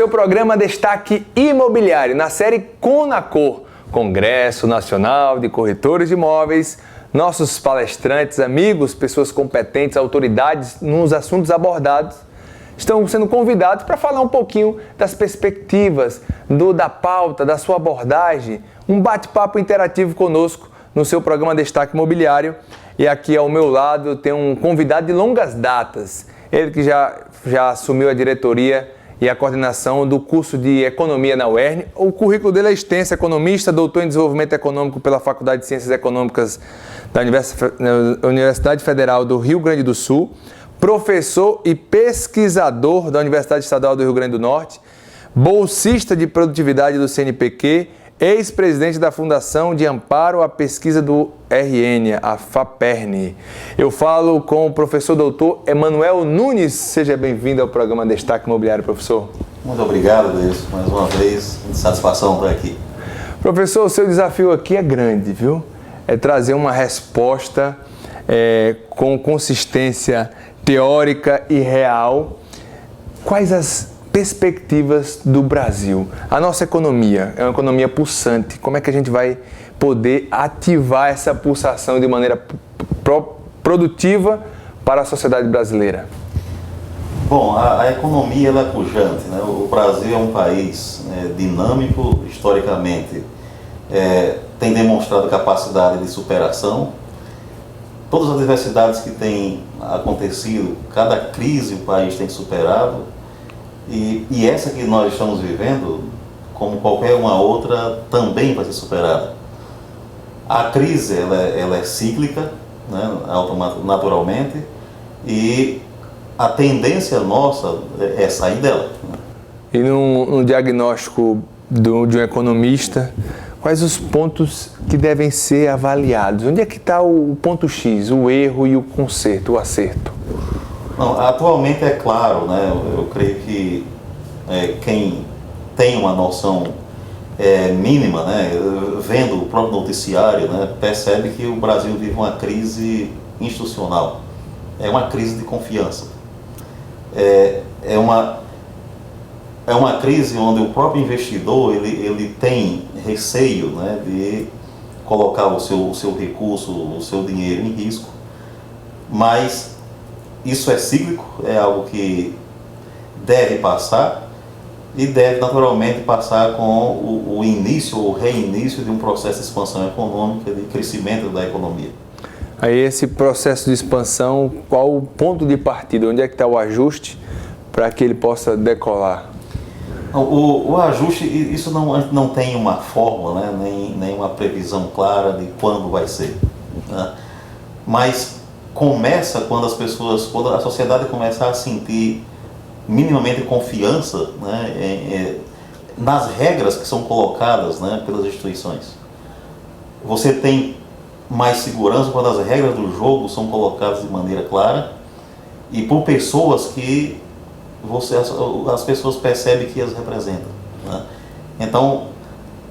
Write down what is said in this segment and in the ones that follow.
seu programa Destaque Imobiliário, na série Conacor, Congresso Nacional de Corretores de Imóveis. Nossos palestrantes, amigos, pessoas competentes, autoridades nos assuntos abordados estão sendo convidados para falar um pouquinho das perspectivas, da pauta, da sua abordagem, um bate-papo interativo conosco no seu programa Destaque Imobiliário. E aqui ao meu lado tem um convidado de longas datas, ele que já assumiu a diretoria e a coordenação do curso de Economia na UERN. O currículo dele é extenso, economista, doutor em Desenvolvimento Econômico pela Faculdade de Ciências Econômicas da Universidade Federal do Rio Grande do Sul, professor e pesquisador da Universidade Estadual do Rio Grande do Norte, bolsista de produtividade do CNPq, ex-presidente da Fundação de Amparo à Pesquisa do RN, a FAPERN. Eu falo com o professor doutor Emanuel Nunes. Seja bem-vindo ao programa Destaque Imobiliário, professor. Muito obrigado, Deus. Mais uma vez, satisfação estar aqui. Professor, o seu desafio aqui é grande, viu? É trazer uma resposta com consistência teórica e real. Quais as perspectivas do Brasil? A nossa economia é uma economia pulsante. Como é que a gente vai poder ativar essa pulsação de maneira produtiva para a sociedade brasileira? Bom, a economia ela é pujante, né? O Brasil é um país dinâmico, historicamente tem demonstrado capacidade de superação. Todas as adversidades que têm acontecido, cada crise o país tem superado. E essa que nós estamos vivendo, como qualquer uma outra, também vai ser superada. A crise ela é cíclica, né, naturalmente, e a tendência nossa é sair dela. E no diagnóstico de um economista, quais os pontos que devem ser avaliados? Onde é que está o ponto X, o erro e o conserto, o acerto? Não, atualmente é claro, né? Eu creio que quem tem uma noção mínima, né, vendo o próprio noticiário, né, percebe que o Brasil vive uma crise institucional, é uma crise de confiança, é uma crise onde o próprio investidor ele tem receio, né, de colocar o seu recurso, o seu dinheiro em risco, mas isso é cíclico, é algo que deve passar e deve naturalmente passar com o início ou reinício de um processo de expansão econômica, de crescimento da economia. Aí esse processo de expansão, qual o ponto de partida? Onde é que está o ajuste para que ele possa decolar? O ajuste, isso não tem uma fórmula, né, nem uma previsão clara de quando vai ser, né? Mas começa quando a sociedade começar a sentir minimamente confiança, né, nas regras que são colocadas, né, pelas instituições. Você tem mais segurança quando as regras do jogo são colocadas de maneira clara e por pessoas que as pessoas percebem que as representam, né? Então,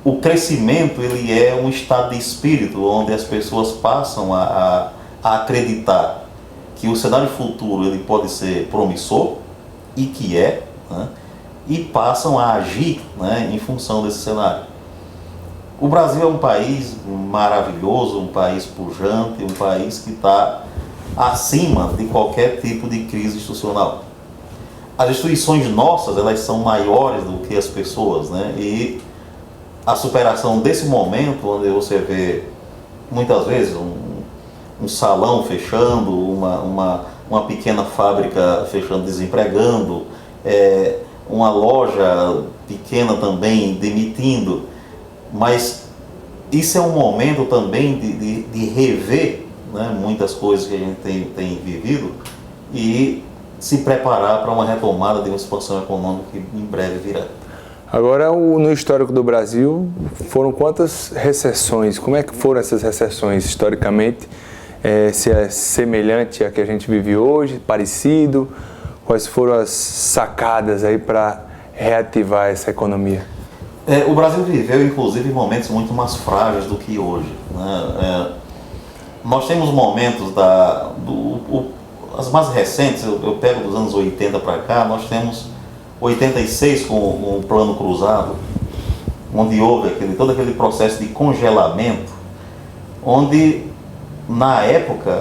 o crescimento ele é um estado de espírito onde as pessoas passam a acreditar que o cenário futuro ele pode ser promissor e que né, e passam a agir, né, em função desse cenário. O Brasil é um país maravilhoso, um país pujante, um país que está acima de qualquer tipo de crise institucional. As instituições nossas, elas são maiores do que as pessoas, né? E a superação desse momento, onde você vê, muitas vezes, um salão fechando, uma pequena fábrica fechando, desempregando, uma loja pequena também demitindo, mas isso é um momento também de rever, né, muitas coisas que a gente tem vivido e se preparar para uma retomada de uma expansão econômica que em breve virá. Agora, no histórico do Brasil, foram quantas recessões? Como é que foram essas recessões historicamente? Se é semelhante à que a gente vive hoje, parecido? Quais foram as sacadas aí para reativar essa economia? O Brasil viveu, inclusive, momentos muito mais frágeis do que hoje, né? Nós temos momentos as mais recentes, eu pego dos anos 80 para cá, nós temos 86 com o Plano Cruzado, onde houve todo aquele processo de congelamento, onde na época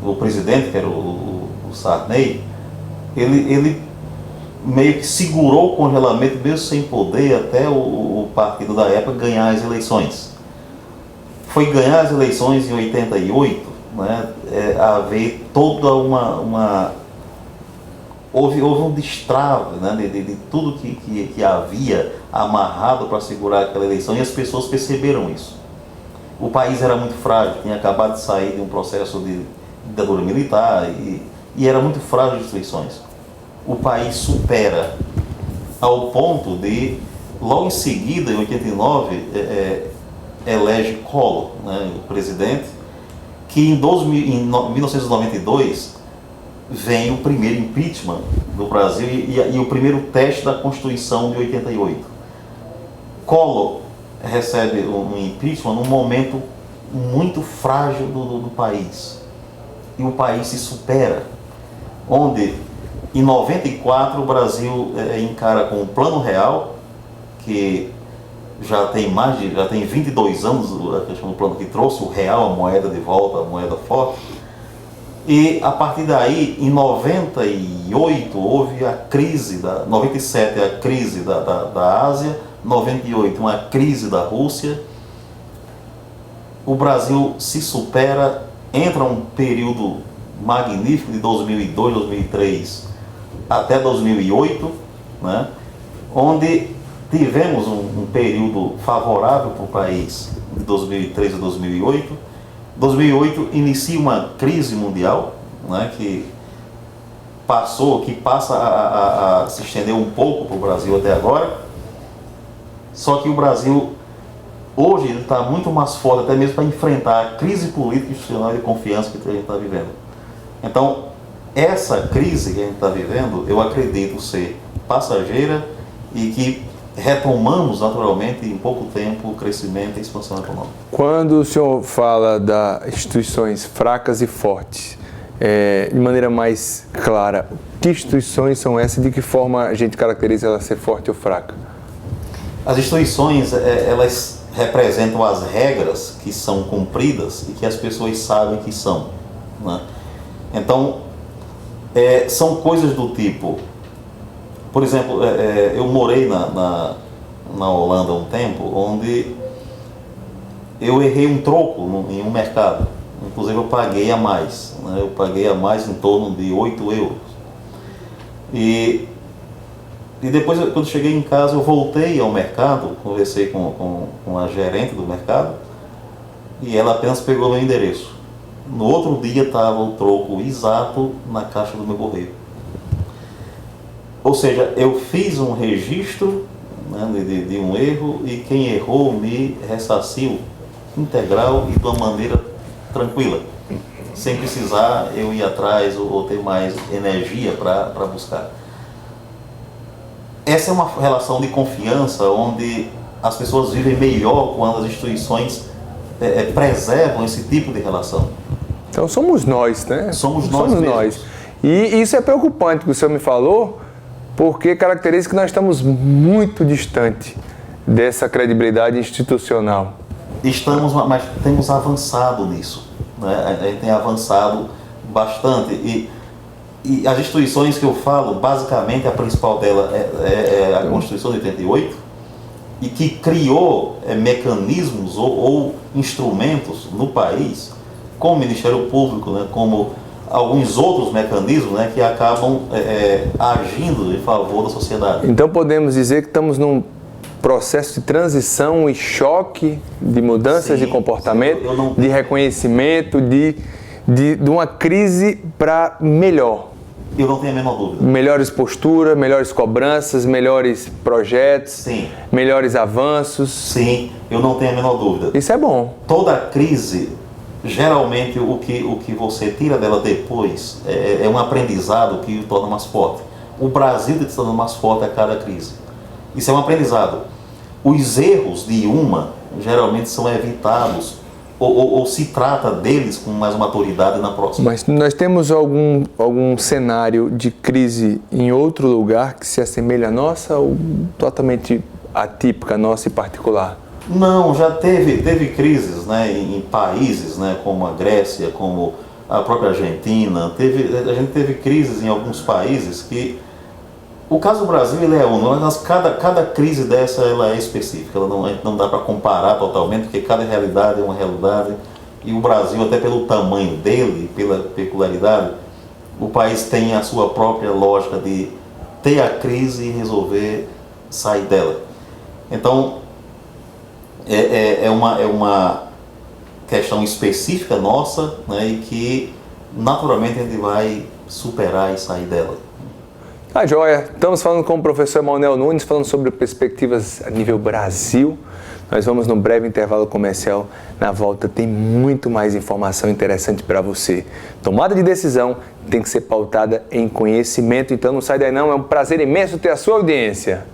o presidente, que era o Sarney, ele meio que segurou o congelamento mesmo sem poder até o partido da época ganhar as eleições. Foi ganhar as eleições em 88, né, haver toda houve um destrave, né, de tudo que havia amarrado para segurar aquela eleição, e as pessoas perceberam isso. O país era muito frágil, tinha acabado de sair de um processo de ditadura militar e era muito frágil as instituições. O país supera ao ponto de, logo em seguida, em 89, elege Collor, né, o presidente, que em 1992 vem o primeiro impeachment do Brasil e o primeiro teste da Constituição de 88. Collor recebe um impeachment num momento muito frágil do país. E o país se supera, onde em 94 o Brasil encara com o Plano Real, que já tem 22 anos, a questão do plano que trouxe o real, a moeda de volta, a moeda forte. E a partir daí, em 98 houve a crise, 97 a crise da Ásia, 98 uma crise da Rússia. O Brasil se supera, entra um período magnífico de 2002, 2003 até 2008, né, onde tivemos um período favorável para o país de 2003 a 2008. 2008 inicia uma crise mundial, né, que passa a se estender um pouco para o Brasil até agora. Só que o Brasil hoje está muito mais forte, até mesmo para enfrentar a crise política, institucional e de confiança que a gente está vivendo. Então, essa crise que a gente está vivendo, eu acredito ser passageira e que retomamos naturalmente em pouco tempo o crescimento e a expansão econômica. Quando o senhor fala das instituições fracas e fortes, de maneira mais clara, que instituições são essas e de que forma a gente caracteriza ela ser forte ou fraca? As instituições, elas representam as regras que são cumpridas e que as pessoas sabem que são, né? Então, são coisas do tipo, por exemplo, eu morei na Holanda há um tempo, onde eu errei um troco em um mercado. Inclusive eu paguei a mais, né? Eu paguei a mais em torno de 8 euros. E depois, quando cheguei em casa, eu voltei ao mercado, conversei com a gerente do mercado, e ela apenas pegou meu endereço. No outro dia estava o troco exato na caixa do meu correio. Ou seja, eu fiz um registro, né, de um erro, e quem errou me ressarciu integral e de uma maneira tranquila, sem precisar eu ir atrás ou ter mais energia para buscar. Essa é uma relação de confiança onde as pessoas vivem melhor quando as instituições preservam esse tipo de relação. Então somos nós, né? Somos nós. E isso é preocupante que o senhor me falou, porque caracteriza que nós estamos muito distante dessa credibilidade institucional. Estamos, mas temos avançado nisso, né? A gente tem avançado bastante. E as instituições que eu falo, basicamente a principal dela é a Constituição de 88, e que criou mecanismos ou instrumentos no país, como o Ministério Público, né, como alguns outros mecanismos, né, que acabam agindo em favor da sociedade. Então podemos dizer que estamos num processo de transição e choque de mudanças de comportamento, de reconhecimento, de uma crise para melhor. Eu não tenho a menor dúvida. Melhores posturas, melhores cobranças, melhores projetos, sim, melhores avanços. Sim, eu não tenho a menor dúvida. Isso é bom. Toda crise, geralmente o que você tira dela depois é um aprendizado que o torna mais forte. O Brasil está se tornando mais forte a cada crise. Isso é um aprendizado. Os erros de uma geralmente são evitados ou se trata deles com mais maturidade na próxima. Mas nós temos algum cenário de crise em outro lugar que se assemelha à nossa ou totalmente atípica, nossa e particular? Não, já teve crises, né, em países, né, como a Grécia, como a própria Argentina. A gente teve crises em alguns países que... O caso do Brasil, ele é único, mas cada crise dessa ela é específica, não dá para comparar totalmente, porque cada realidade é uma realidade, e o Brasil, até pelo tamanho dele, pela peculiaridade, o país tem a sua própria lógica de ter a crise e resolver sair dela. Então, é uma questão específica nossa, né, e que naturalmente a gente vai superar e sair dela. Tá joia, estamos falando com o professor Emanuel Nunes, falando sobre perspectivas a nível Brasil. Nós vamos num breve intervalo comercial. Na volta tem muito mais informação interessante para você. Tomada de decisão tem que ser pautada em conhecimento, então não sai daí não, é um prazer imenso ter a sua audiência.